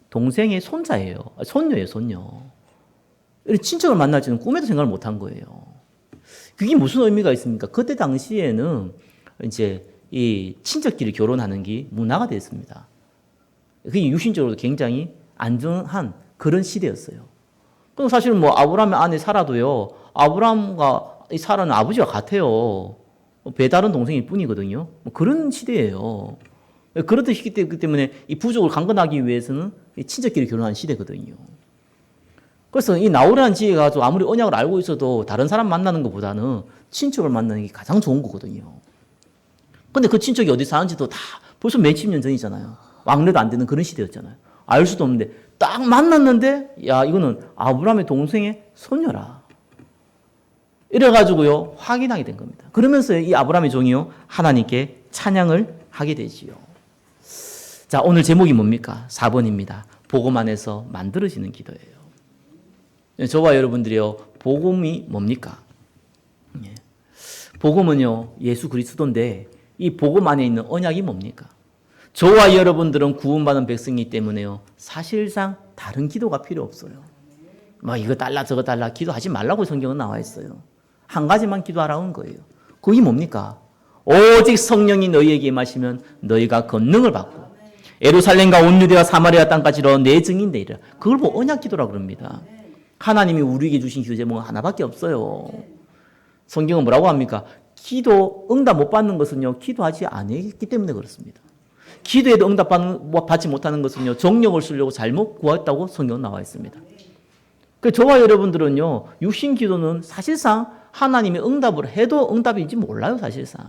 동생의 손자예요. 손녀예요, 손녀. 친척을 만날지는 꿈에도 생각을 못 한 거예요. 그게 무슨 의미가 있습니까? 그때 당시에는 이제 이 친척끼리 결혼하는 게 문화가 됐습니다. 그게 유신적으로 굉장히 안전한 그런 시대였어요. 그럼 사실 뭐 아브라함의 아내 사라도요, 아브라함과 이 사라는 아버지와 같아요. 배다른 동생일 뿐이거든요. 뭐 그런 시대예요. 그렇듯이 때문에 이 부족을 강건하기 위해서는 친척끼리 결혼한 시대거든요. 그래서 이 나홀이라는 지혜가 가지고 아무리 언약을 알고 있어도 다른 사람 만나는 것보다는 친척을 만나는 게 가장 좋은 거거든요. 근데 그 친척이 어디 사는지도 다 벌써 몇십 년 전이잖아요. 왕래도 안 되는 그런 시대였잖아요. 알 수도 없는데 딱 만났는데, 야, 이거는 아브라함의 동생의 손녀라. 이래가지고요, 확인하게 된 겁니다. 그러면서 이 아브라함의 종이요, 하나님께 찬양을 하게 되지요. 자, 오늘 제목이 뭡니까? 4번입니다. 복음 안에서 만들어지는 기도예요. 저와 여러분들이요, 복음이 뭡니까? 복음은요, 예수 그리스도인데 이 복음 안에 있는 언약이 뭡니까? 저와 여러분들은 구원받은 백성이기 때문에요, 사실상 다른 기도가 필요 없어요. 뭐 이거 달라 저거 달라 기도하지 말라고 성경은 나와 있어요. 한 가지만 기도하라는 거예요. 그게 뭡니까? 오직 성령이 너희에게 임하시면 너희가 권능을 받고 예루살렘과 온 유대와 사마리아 땅까지로 내 증인 되리라. 그걸 보고 언약 기도라고 그럽니다. 하나님이 우리에게 주신 기도 제목은 하나밖에 없어요. 성경은 뭐라고 합니까? 기도 응답 못 받는 것은요, 기도하지 않았기 때문에 그렇습니다. 기도에도 응답 받지 못하는 것은요, 정력을 쓰려고 잘못 구했다고 성경은 나와 있습니다. 그래서 저와 여러분들은요, 육신 기도는 사실상 하나님이 응답을 해도 응답인지 몰라요, 사실상.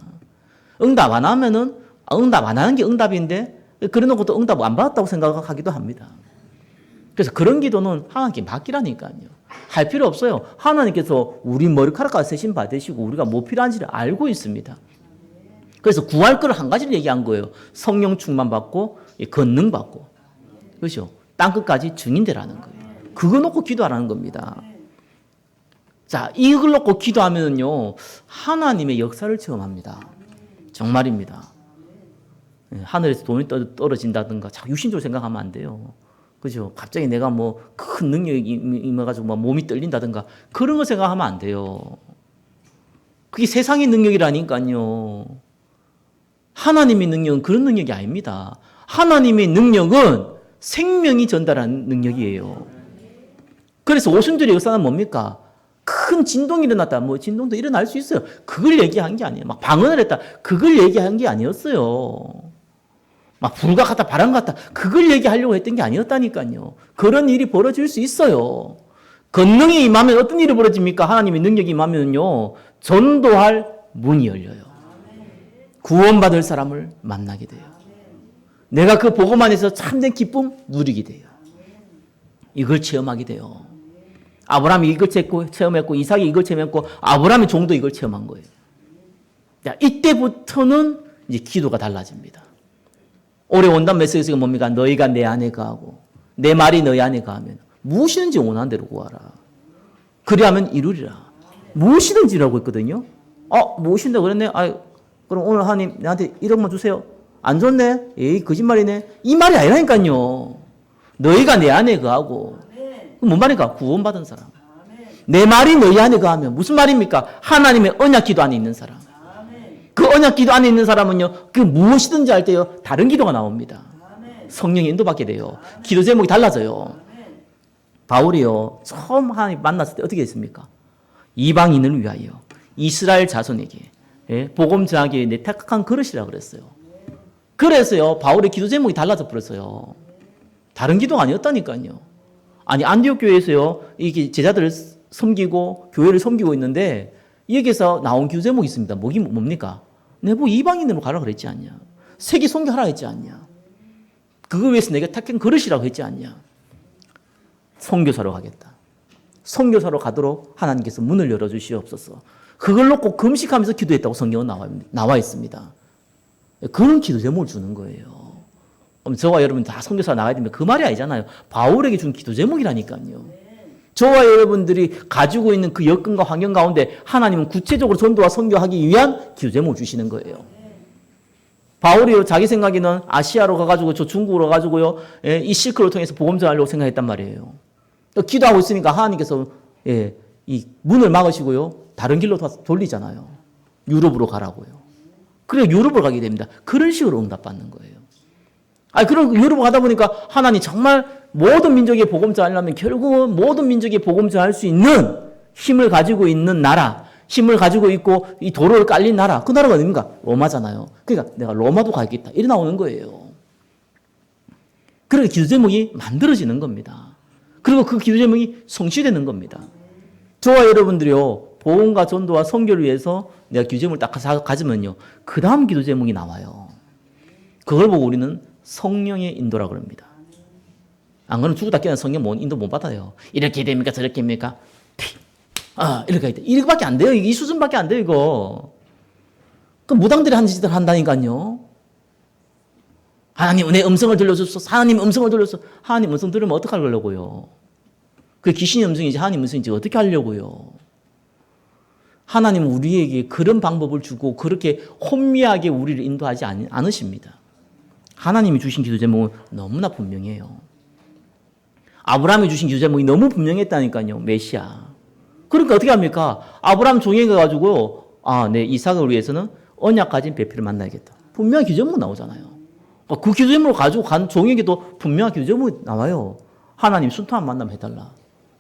응답 안 하면은, 응답 안 하는 게 응답인데, 그래 놓고 또 응답 안 받았다고 생각하기도 합니다. 그래서 그런 기도는 하나님께 맡기라니까요. 할 필요 없어요. 하나님께서 우리 머리카락까지 세심 받으시고 우리가 뭐 필요한지를 알고 있습니다. 그래서 구할 걸 한 가지를 얘기한 거예요. 성령 충만 받고 권능 받고, 그렇죠? 땅끝까지 증인되라는 거예요. 그거 놓고 기도하라는 겁니다. 자, 이걸 놓고 기도하면요, 하나님의 역사를 체험합니다. 정말입니다. 하늘에서 돈이 떨어진다든가 자꾸 육신적으로 생각하면 안 돼요. 그죠? 갑자기 내가 뭐 큰 능력이 임해가지고 막 몸이 떨린다든가 그런 거 생각하면 안 돼요. 그게 세상의 능력이라니까요. 하나님의 능력은 그런 능력이 아닙니다. 하나님의 능력은 생명이 전달하는 능력이에요. 그래서 오순절의 역사는 뭡니까? 큰 진동이 일어났다. 뭐 진동도 일어날 수 있어요. 그걸 얘기한 게 아니에요. 막 방언을 했다. 그걸 얘기한 게 아니었어요. 막 불과 같다, 바람 같다. 그걸 얘기하려고 했던 게 아니었다니까요. 그런 일이 벌어질 수 있어요. 권능이 임하면 어떤 일이 벌어집니까? 하나님의 능력이 임하면요, 전도할 문이 열려요. 구원받을 사람을 만나게 돼요. 내가 그 복음 안에서 참된 기쁨 누리게 돼요. 이걸 체험하게 돼요. 아브라함이 이걸 체험했고 이삭이 이걸 체험했고 아브라함의 종도 이걸 체험한 거예요. 자, 이때부터는 이제 기도가 달라집니다. 올해 원단 메시지가 뭡니까? 너희가 내 안에 거하고 내 말이 너희 안에 거하면 무엇이든지 원하는 대로 구하라. 그리하면 이루리라. 무엇이든지라고 했거든요. 무엇인데 그랬네. 그럼 오늘 하나님 나한테 1억만 주세요. 안 줬네. 에이 거짓말이네. 이 말이 아니라니까요. 너희가 내 안에 거하고. 뭔 말입니까? 구원받은 사람. 내 말이 너희 안에 거하면 무슨 말입니까? 하나님의 언약 기도 안에 있는 사람. 그 언약 기도 안에 있는 사람은요, 그 무엇이든지 할 때요, 다른 기도가 나옵니다. 성령의 인도받게 돼요. 기도 제목이 달라져요. 바울이요, 처음 하나님 만났을 때 어떻게 했습니까? 이방인을 위하여 이스라엘 자손에게 복음 전하기 위해 내 택한 그릇이라 그랬어요. 그래서요, 바울의 기도 제목이 달라져 버렸어요. 다른 기도가 아니었다니까요. 아니, 안디옥 교회에서요, 이게 제자들을 섬기고 교회를 섬기고 있는데 여기서 나온 기도 제목이 있습니다. 뭡니까? 내가 이방인으로 가라 그랬지 않냐? 세계 선교하라 했지 않냐? 그거 위해서 내가 택한 그릇이라고 했지 않냐? 선교사로 가겠다. 선교사로 가도록 하나님께서 문을 열어주시옵소서. 그걸 놓고 금식하면서 기도했다고 성경은 나와 있습니다. 그런 기도 제목을 주는 거예요. 그럼 저와 여러분 다 선교사 나가야 되면 그 말이 아니잖아요. 바울에게 준 기도 제목이라니까요. 저와 여러분들이 가지고 있는 그 여건과 환경 가운데 하나님은 구체적으로 전도와 선교하기 위한 기도 제목을 주시는 거예요. 바울이 자기 생각에는 아시아로 가가지고 저 중국으로 가가지고요, 이 실크를 통해서 복음 전하려고 생각했단 말이에요. 기도하고 있으니까 하나님께서 이 문을 막으시고요, 다른 길로 돌리잖아요. 유럽으로 가라고요. 그래 유럽으로 가게 됩니다. 그런 식으로 응답받는 거예요. 그럼 유럽으로 가다 보니까 하나님 정말 모든 민족의 복음 전하려면 결국은 모든 민족의 복음 전할 수 있는 힘을 가지고 있는 나라, 힘을 가지고 있고 이 도로를 깔린 나라, 그 나라가 어디입니까? 로마잖아요. 그러니까 내가 로마도 가겠다. 이래 나오는 거예요. 그러니까 기도 제목이 만들어지는 겁니다. 그리고 그 기도 제목이 성취되는 겁니다. 저와 여러분들이요, 복음과 전도와 선교를 위해서 내가 기도 제목을 딱 가지면요, 그 다음 기도 제목이 나와요. 그걸 보고 우리는 성령의 인도라고 그럽니다. 안 그러면 죽었다 깨어난 성령 인도 못 받아요. 이렇게 됩니까? 저렇게 됩니까? 이렇게 해야 돼. 이렇게밖에 안 돼요. 이 수준밖에 안 돼요, 이거. 그 무당들이 한 짓을 한다니까요. 하나님 내 음성을 들려주소서. 하나님 음성을 들려주소서. 하나님 음성 들으면 어떡하려고요? 그게 귀신의 음성이지 하나님 음성인지 어떻게 하려고요? 하나님은 우리에게 그런 방법을 주고 그렇게 혼미하게 우리를 인도하지 않으십니다. 하나님이 주신 기도 제목은 너무나 분명해요. 아브라함이 주신 기도 제목이 너무 분명했다니까요. 메시아. 그러니까 어떻게 합니까? 아브라함 종에 가가지고 내 이삭을 위해서는 언약 가진 배필을 만나야겠다. 분명한 기도 제목 나오잖아요. 그 기도 제목을 가지고 간 종에게도 분명한 기도 제목이 나와요. 하나님 순탄한 만남 해달라.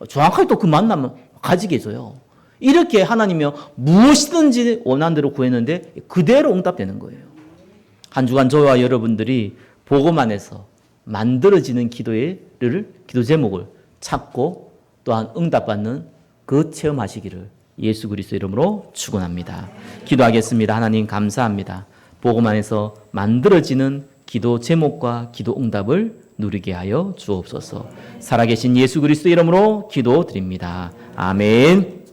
정확하게 또 그 만남을 가지게 해줘요. 이렇게 하나님이 무엇이든지 원하는 대로 구했는데 그대로 응답되는 거예요. 한 주간 저와 여러분들이 복음 안에서 만들어지는 기도 제목을 찾고 또한 응답받는 그 체험하시기를 예수 그리스도 이름으로 축원합니다. 기도하겠습니다. 하나님 감사합니다. 복음 안에서 만들어지는 기도 제목과 기도 응답을 누리게 하여 주옵소서. 살아계신 예수 그리스도 이름으로 기도드립니다. 아멘.